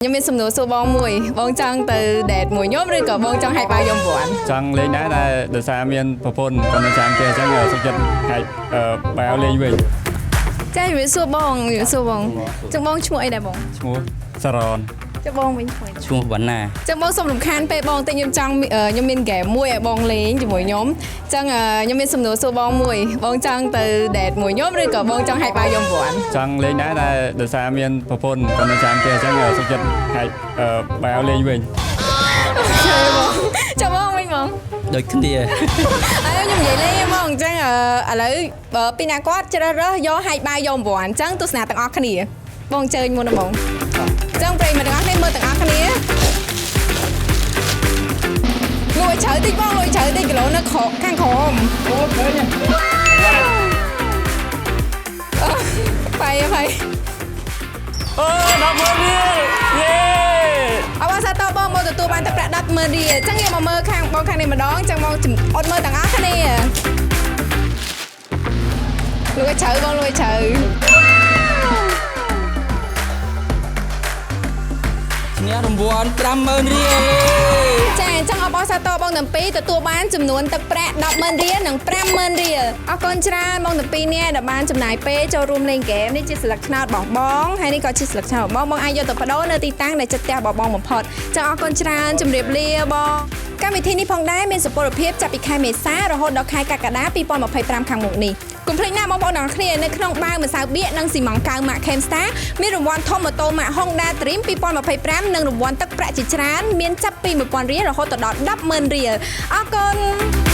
ខ្ញុំមានសំណួរសួរបងមួយបងចង់ទៅដេតមួយខ្ញុំឬក៏បងចង់ហៅបាយខ្ញុំព្រោះចង់លេងដែរតែដោយសារមានប្រពន្ធគាត់នៅចាំផ្ទះអញ្ចឹងសុខចិត្តហៅបាយលេងវិញចាជំរាបសួរបងចឹងបងឈ្មោះអីដែរបងឈ្មោះសារ៉នចឹងបងវិញឈ្មោះវណ្ណាចឹងបងសុំរំខានពេលបងតែខ្ញុំចង់ខ្ញុំមានហ្គេមមួយឲ្យបងលេងជាមួយខ្ញុំចឹងខ្ញុំមានសំណួរសួរបងមួយបងចង់ទៅដេតមួយខ្ញុំឬក៏បងចង់ហៅបាយខ្ញុំព្រោះចង់លេងដែរតែដោយសារមានប្រពន្ធគាត់នៅចាំផ្ទះអញ្ចឹងសុខចិត្តហៅបាយលេងវិញចាំបងវិញបងដូចគ្នាហើយខ្ញុំនិយាយលេងហ្មងអញ្ចឹងឥឡូវពីណាគាត់ជ្រើសរើសយកហែកបាយយកប្រព័ន្ធអញ្ចឹងទស្សនាទាំងអស់គ្នាបងអញ្ជើញមុនណាបងអញ្ចឹងប្រិយមិត្តទាំងអស់គ្នាមើលទាំងអស់គ្នាលួចជ្រៅតិចបងលួចជ្រៅតិចគីឡូនៅខាងក្រោមអូឃើញបាយអូ10000000រៀលយេអបអរសាទរបងមកទទួលបានទឹកប្រាក់100000រៀលអញ្ចឹងយើងមកមើលខាងបងខាងនេះម្ដងអញ្ចឹងបងអត់មើលទាំងអស់គ្នាលួចជ្រៅបងលួចជ្រៅឈ្នះរង្វាន់50000រៀលចាអញ្ចឹងអបអរសាទរបងទាំងពីរទទួលបានចំនួនទឹកប្រាក់100000រៀលនិង50000រៀលអរគុណច្រើនបងទាំងពីរនាក់ដែលបានចំណាយពេលចូលរួមលេងហ្គេមនេះជាស្លឹកឆ្នោតបងហើយនេះក៏ជាស្លឹកឆ្នោតបងអាចយកទៅបដូរនៅទីតាំងដែលចិត្តផ្ទះបងបំផុតចាអរគុណច្រើនជម្រាបលាបងកម្មវិធីនេះផងដែរមានសុពលភាពចាប់ពីខែមេសារហូតដល់ខែកក្កដា2025ខាងមុខនេះកុំភ្លេចណាបងប្អូនទាំងគ្នានៅក្នុងបាវម្សៅបៀកនិងស៊ីម៉ង់កៅម៉ាក់ Kemstar មានរង្វាន់ធំម៉ូតូម៉ាក់ Honda Dream 2025និងរង្វាន់ទឹកប្រាក់ជាច្រើនមានចាប់ពី1000រៀលរហូតដល់100000រៀលអរគុណ